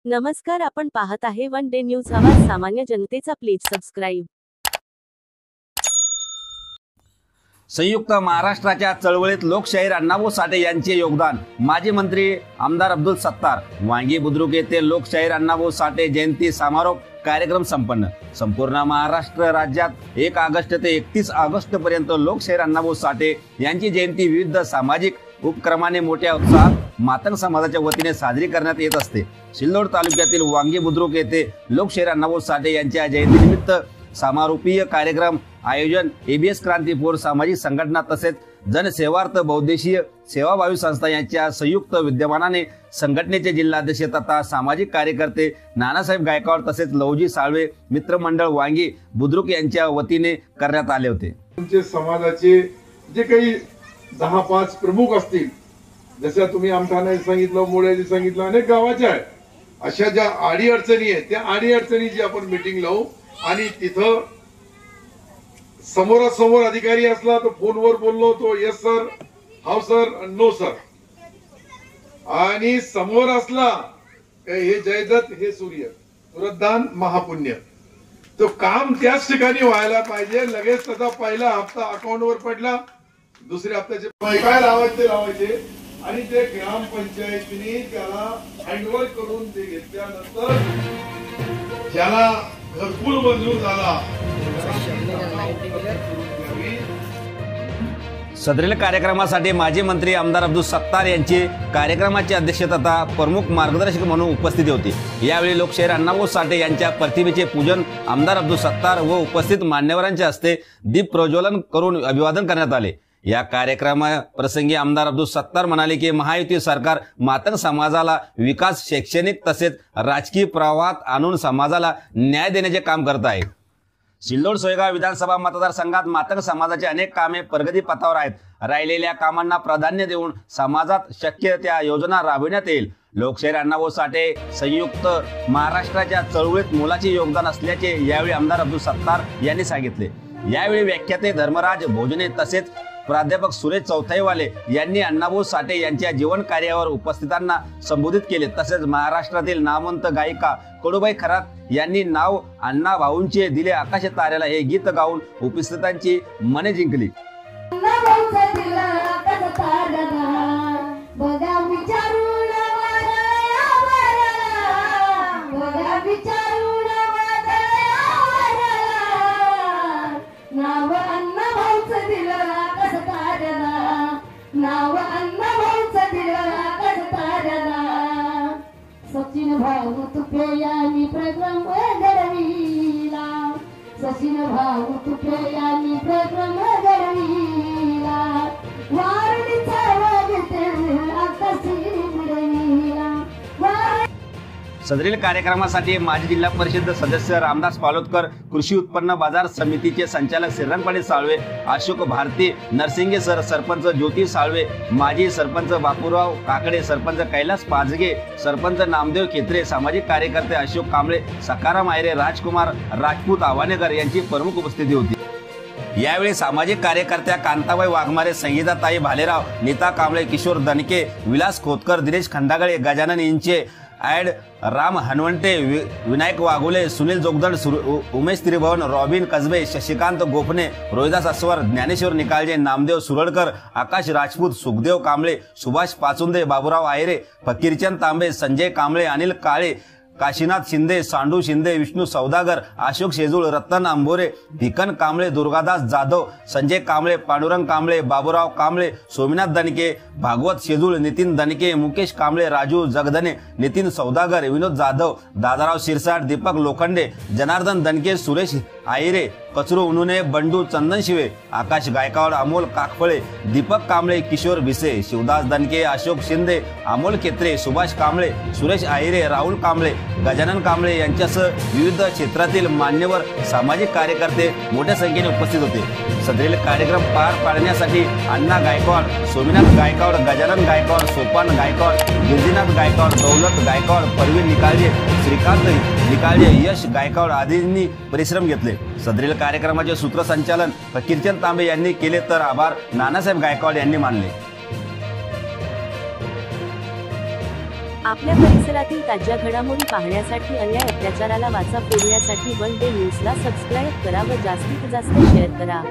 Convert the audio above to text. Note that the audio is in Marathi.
नमस्कार, आपण पाहत आहे वन डे न्यूज आवाज सामान्य जनतेचा. Please subscribe. संयुक्त महाराष्ट्राच्या चळवळीत लोकशाहीर अण्णाभाऊ साठे यांचे योगदान. माजी मंत्री आमदार अब्दुल सत्तार. वांगी बुद्रुक येथे लोकशाहीर अण्णाभाऊ साठे जयंती समारोप कार्यक्रम संपन्न. संपूर्ण महाराष्ट्र राज्यात 1 ऑगस्ट ते 31 ऑगस्ट पर्यंत लोकशाहीर अण्णाभाऊ साठे यांची जयंती विविध सामाजिक उपक्रमाने मोठ्या उत्साहात मातंग समाजाच्या वतीने साजरी करण्यात येत असते. सिल्लोड तालुक्यातील वांगी बुद्रुक येथे लोकशाहीर अण्णाभाऊ साठे यांच्या जयंतीनिमित्त समारोपीय कार्यक्रम आयोजन एबीएस क्रांतीपूर सामाजिक संघटना तसेच जनसेवार्थ बौद्धिशीय सेवाभावी संस्था यांच्या संयुक्त विद्यमानाने संघटनेचे जिल्हाध्यक्ष तथा सामाजिक कार्यकर्ते नानासाहेब गायकवाड तसेच लवजी साळवे मित्रमंडळ वांगी बुद्रुक यांच्या वतीने करण्यात आले होते. तुमचे समाजाचे जे काही 10-5 प्रमुख असतील, जसं तुम्ही आमठाणे सांगितलं, मोळ्याने सांगितलं, अनेक गावाच्या आहे अशा ज्या आडी अडचणी आहेत त्या आडी अडचणीची आपण मीटिंग लावू आणि तिथं समोरासमोर अधिकारी असला तर फोनवर बोललो तो येस सर, हाव सर, नो सर, आणि समोर असला हे जयदत्त हे सूर्य, तुरदान महापुण्य. तो काम त्याच ठिकाणी व्हायला पाहिजे. लगेच त्याचा पहिला हप्ता अकाउंटवर पडला, दुसऱ्या हप्त्याचे काय लावायचे आणि ते ग्रामपंचायतीने त्याला हँडओव्हर करून ते घेतल्यानंतर ज्याला घरकुल मंजूर झाला. सदरील कार्यक्रमासाठी माजी मंत्री आमदार अब्दुल सत्तार यांची कार्यक्रमाचे अध्यक्ष तथा प्रमुख मार्गदर्शक म्हणून उपस्थिती होती. यावेळी लोकशाहीर अण्णाभाऊ साठे यांच्या प्रतिमेचे पूजन आमदार अब्दुल सत्तार व उपस्थित मान्यवरांच्या हस्ते दीप प्रज्वलन करून अभिवादन करण्यात आले. या कार्यक्रमाप्रसंगी आमदार अब्दुल सत्तार म्हणाले की महायुती सरकार मातंग समाजाला विकास, शैक्षणिक तसेच राजकीय प्रवाहात आणून समाजाला न्याय देण्याचे काम करत आहे. सिल्लोड सोयगाव विधानसभा मतदारसंघात मातंग समाजाचे अनेक कामे प्रगती पथावर आहेत. राहिलेल्या कामांना प्राधान्य देऊन समाजात शक्य त्या योजना राबविण्यात येईल. लोकशाहीर अण्णाभाऊ साठे संयुक्त महाराष्ट्राच्या चळवळीत मोलाचे योगदान असल्याचे यावेळी आमदार अब्दुल सत्तार यांनी सांगितले. यावेळी व्याख्याते धर्मराज भोजने तसेच प्राध्यापक सुरेश चौथाईवाले यांनी अण्णाभाऊ साठे यांच्या जीवन कार्यावर उपस्थितांना संबोधित केले. तसेच महाराष्ट्रातील नामवंत गायिका कडूबाई खरात यांनी नाव अण्णा भाऊंचे दिले आकाश ताऱ्याला हे गीत गाऊन उपस्थितांची मने जिंकली. सचिन भाऊ तुपे यांनी प्रक्रम घडविला, सचिन भाऊ तुपे यांनी प्रक्रम घडविला, वारणीचा वाजते आकाशी मिळविला. सदरील कार्यक्रमासाठी माजी जिल्हा परिषद सदस्य रामदास पालोदकर, कृषी उत्पन्न बाजार समितीचे संचालक श्रीरंग पाटील साळवे, अशोक भारती, नरसिंगे सर, सरपंच ज्योती साळवे, माजी सरपंच बापूराव काकडे, सरपंच कैलास पाजगे, सरपंच नामदेव खेत्रे, सामाजिक कार्यकर्ते अशोक कांबळे, सकाराम आयरे, राजकुमार राजपूत आव्हानेकर यांची प्रमुख उपस्थिती होती. यावेळी सामाजिक कार्यकर्त्या कांताबाई वाघमारे, संगीताताई भालेराव, नीता कांबळे, किशोर दणके, विलास खोतकर, दिनेश खंडागळे, गजानन इंचे, ॲड राम हनवंटे, विनायक वाघोले, सुनील जोगदंड, उमेश त्रिभुवन, रॉबिन कसबे, शशिकांत गोपने, रोहिदास अस्वर, ज्ञानेश्वर निकाळजे, नामदेव सुरळकर, आकाश राजपूत, सुखदेव कांबळे, सुभाष पाचुंदे, बाबूराव आयरे, फकीरचंद तांबे, संजय कांबळे, अनिल काळे, काशीनाथ शिंदे, सांडू शिंदे, विष्णू सौदागर, अशोक शेजूळ, रतन आंबोरे, भिकन कांबळे, दुर्गादास जाधव, संजय कांबळे, पांडुरंग कांबळे, बाबूराव कांबळे, सोमनाथ दणके, भागवत शेजूळ, नितीन दणके, मुकेश कांबळे, राजू जगधने, नितीन सौदागर, विनोद जाधव, दादाराव शिरसाट, दीपक लोखंडे, जनार्दन दणके, सुरेश आयरे, कचरू उनुने, बंडू चंदनशिवे, आकाश गायकवाड, अमोल काकफळे, दीपक कांबळे, किशोर भिसे, शिवदास दणके, अशोक शिंदे, अमोल खेत्रे, सुभाष कांबळे, सुरेश आयरे, राहुल कांबळे, गजानन कांबळे यांच्यासह विविध क्षेत्रातील मान्यवर सामाजिक कार्यकर्ते मोठ्या संख्येने उपस्थित होते. सदरील कार्यक्रम पार पाडण्यासाठी अण्णा गायकवाड, सोमनाथ गायकवाड, गजानन गायकवाड, सोपान गायकवाड, गिरजीनाथ गायकवाड, दौलत गायकवाड, परवीन निकाळजे, श्रीकांत निकाळजे, यश गायकवाड आदींनी परिश्रम घेतले. सदरील कार्यक्रमाचे सूत्रसंचालन फकीरचंद तांबे यांनी केले तर आभार नानासाहेब गायकवाड यांनी मानले. आपल्या परिसरातील ताज्या घडामोडी पाहण्यासाठी, अन्याय अत्याचाराला वाचा फोडण्यासाठी वन डे न्यूजला सबस्क्राईब करा व जास्तीत जास्त शेअर करा.